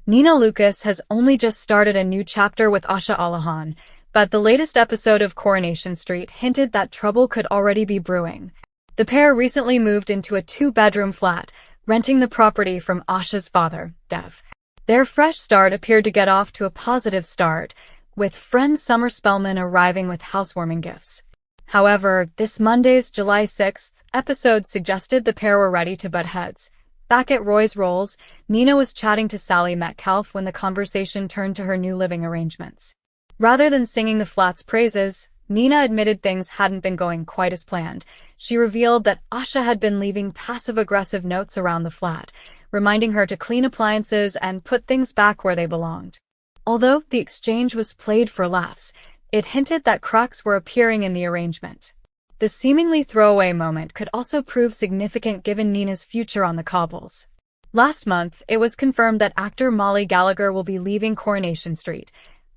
Nina Lucas has only just started a new chapter with Asha Alahan, but the latest episode of Coronation Street hinted that trouble could already be brewing. The pair recently moved into a two-bedroom flat, renting the property from Asha's father, Dev. Their fresh start appeared to get off to a positive start, with friend Summer Spellman arriving with housewarming gifts. However, this Monday's July 6th episode suggested the pair were ready to butt heads. Back at Roy's Rolls, Nina was chatting to Sally Metcalf when the conversation turned to her new living arrangements. Rather than singing the flat's praises, Nina admitted things hadn't been going quite as planned. She revealed that Asha had been leaving passive-aggressive notes around the flat, reminding her to clean appliances and put things back where they belonged. Although the exchange was played for laughs, it hinted that cracks were appearing in the arrangement. The seemingly throwaway moment could also prove significant given Nina's future on the cobbles. Last month, it was confirmed that actor Molly Gallagher will be leaving Coronation Street.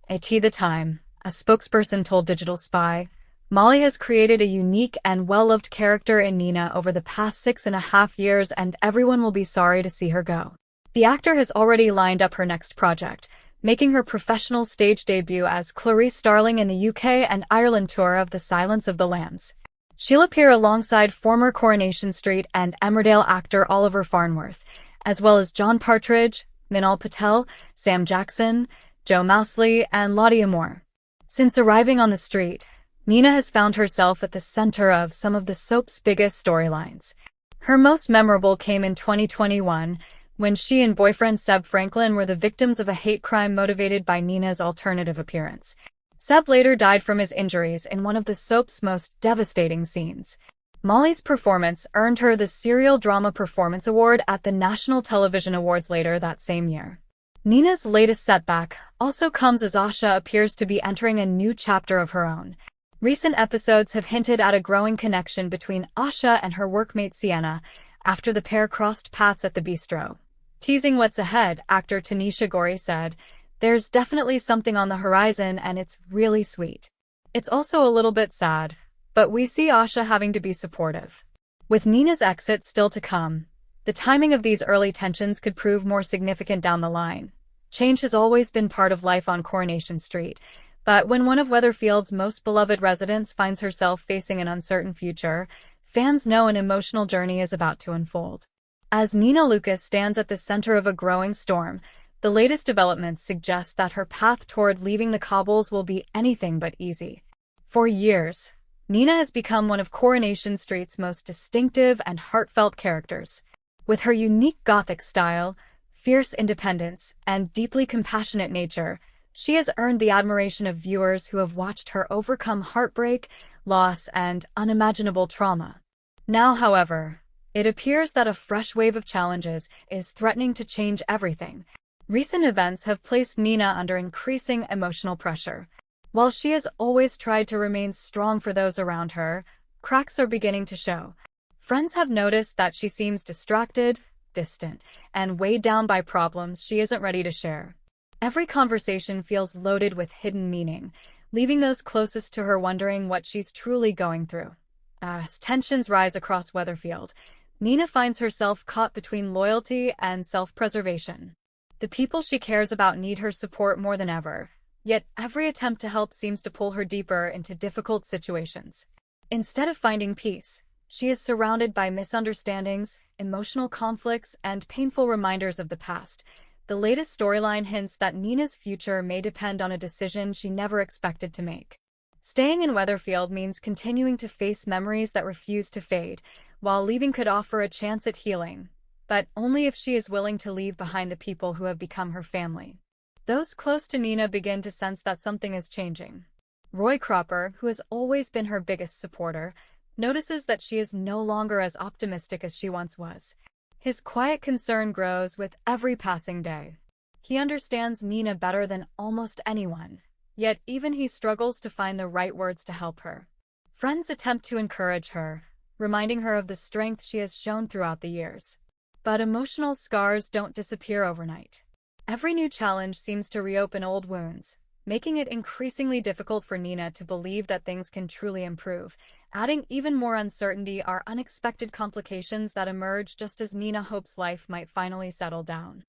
At the time, a spokesperson told Digital Spy, Molly has created a unique and well-loved character in Nina over the past 6.5 years, and everyone will be sorry to see her go. The actor has already lined up her next project, making her professional stage debut as Clarice Starling in the UK and Ireland tour of The Silence of the Lambs. She'll appear alongside former Coronation Street and Emmerdale actor Oliver Farnworth, as well as John Partridge, Minal Patel, Sam Jackson, Joe Mousley, and Lottie Moore. Since arriving on the street, Nina has found herself at the center of some of the soap's biggest storylines. Her most memorable came in 2021, when she and boyfriend Seb Franklin were the victims of a hate crime motivated by Nina's alternative appearance. Seb later died from his injuries in one of the soap's most devastating scenes. Molly's performance earned her the Serial Drama Performance Award at the National Television Awards later that same year. Nina's latest setback also comes as Asha appears to be entering a new chapter of her own. Recent episodes have hinted at a growing connection between Asha and her workmate Sienna after the pair crossed paths at the bistro. Teasing what's ahead, actor Tanisha Gori said, "There's definitely something on the horizon and it's really sweet. It's also a little bit sad, but we see Asha having to be supportive." With Nina's exit still to come, the timing of these early tensions could prove more significant down the line. Change has always been part of life on Coronation Street, but when one of Weatherfield's most beloved residents finds herself facing an uncertain future, fans know an emotional journey is about to unfold. As Nina Lucas stands at the center of a growing storm, the latest developments suggest that her path toward leaving the cobbles will be anything but easy. For years, Nina has become one of Coronation Street's most distinctive and heartfelt characters. With her unique Gothic style, fierce independence, and deeply compassionate nature, she has earned the admiration of viewers who have watched her overcome heartbreak, loss, and unimaginable trauma. Now, however, it appears that a fresh wave of challenges is threatening to change everything. Recent events have placed Nina under increasing emotional pressure. While she has always tried to remain strong for those around her, cracks are beginning to show. Friends have noticed that she seems distracted, distant, and weighed down by problems she isn't ready to share. Every conversation feels loaded with hidden meaning, leaving those closest to her wondering what she's truly going through. As tensions rise across Weatherfield, Nina finds herself caught between loyalty and self-preservation. The people she cares about need her support more than ever, yet every attempt to help seems to pull her deeper into difficult situations. Instead of finding peace, she is surrounded by misunderstandings, emotional conflicts, and painful reminders of the past. The latest storyline hints that Nina's future may depend on a decision she never expected to make. Staying in Weatherfield means continuing to face memories that refuse to fade, while leaving could offer a chance at healing, but only if she is willing to leave behind the people who have become her family. Those close to Nina begin to sense that something is changing. Roy Cropper, who has always been her biggest supporter, notices that she is no longer as optimistic as she once was. His quiet concern grows with every passing day. He understands Nina better than almost anyone, yet even he struggles to find the right words to help her. Friends attempt to encourage her, reminding her of the strength she has shown throughout the years. But emotional scars don't disappear overnight. Every new challenge seems to reopen old wounds, making it increasingly difficult for Nina to believe that things can truly improve. Adding even more uncertainty are unexpected complications that emerge just as Nina hopes life might finally settle down.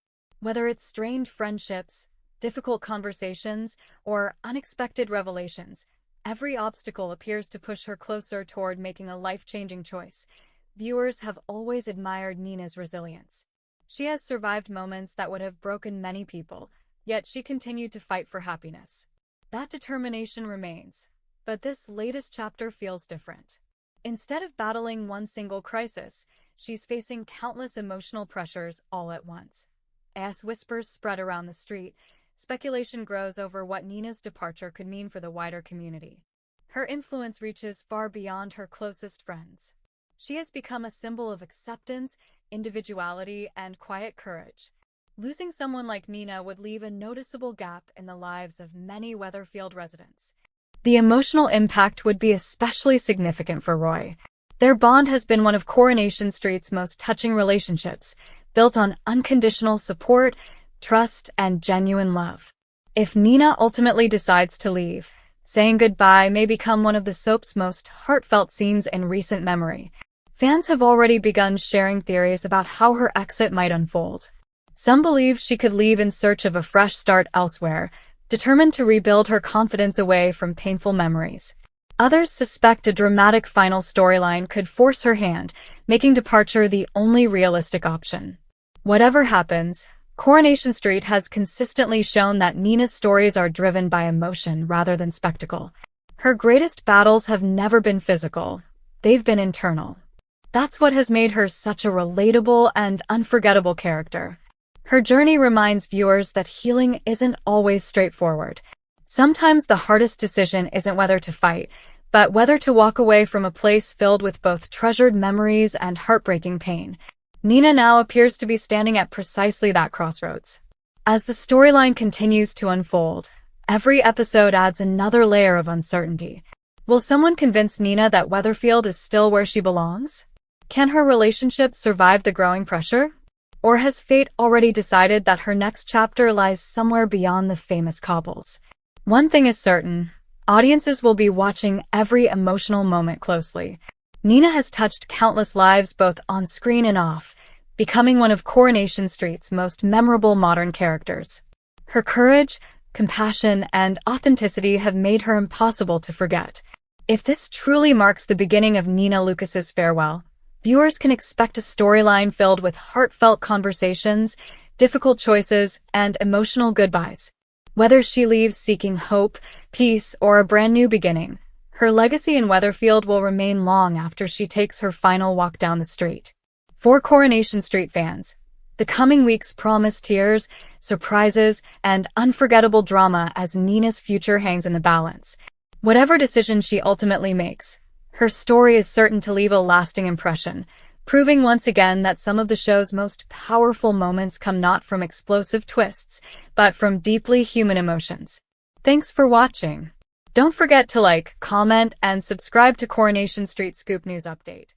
Whether it's strained friendships, difficult conversations, or unexpected revelations, every obstacle appears to push her closer toward making a life-changing choice. Viewers have always admired Nina's resilience. She has survived moments that would have broken many people, yet she continued to fight for happiness. That determination remains, but this latest chapter feels different. Instead of battling one single crisis, she's facing countless emotional pressures all at once. As whispers spread around the street, speculation grows over what Nina's departure could mean for the wider community. Her influence reaches far beyond her closest friends. She has become a symbol of acceptance, individuality, and quiet courage. Losing someone like Nina would leave a noticeable gap in the lives of many Weatherfield residents. The emotional impact would be especially significant for Roy. Their bond has been one of Coronation Street's most touching relationships, built on unconditional support, trust, and genuine love. If Nina ultimately decides to leave, saying goodbye may become one of the soap's most heartfelt scenes in recent memory. Fans have already begun sharing theories about how her exit might unfold. Some believe she could leave in search of a fresh start elsewhere, determined to rebuild her confidence away from painful memories. Others suspect a dramatic final storyline could force her hand, making departure the only realistic option. Whatever happens, Coronation Street has consistently shown that Nina's stories are driven by emotion rather than spectacle. Her greatest battles have never been physical, they've been internal. That's what has made her such a relatable and unforgettable character. Her journey reminds viewers that healing isn't always straightforward. Sometimes the hardest decision isn't whether to fight, but whether to walk away from a place filled with both treasured memories and heartbreaking pain. Nina now appears to be standing at precisely that crossroads. As the storyline continues to unfold, every episode adds another layer of uncertainty. Will someone convince Nina that Weatherfield is still where she belongs? Can her relationship survive the growing pressure? Or has fate already decided that her next chapter lies somewhere beyond the famous cobbles? One thing is certain, audiences will be watching every emotional moment closely. Nina has touched countless lives both on screen and off, becoming one of Coronation Street's most memorable modern characters. Her courage, compassion, and authenticity have made her impossible to forget. If this truly marks the beginning of Nina Lucas's farewell, viewers can expect a storyline filled with heartfelt conversations, difficult choices, and emotional goodbyes. Whether she leaves seeking hope, peace, or a brand new beginning, her legacy in Weatherfield will remain long after she takes her final walk down the street. For Coronation Street fans, the coming weeks promise tears, surprises, and unforgettable drama as Nina's future hangs in the balance. Whatever decision she ultimately makes, her story is certain to leave a lasting impression, proving once again that some of the show's most powerful moments come not from explosive twists, but from deeply human emotions. Thanks for watching. Don't forget to like, comment, and subscribe to Coronation Street Scoop News Update.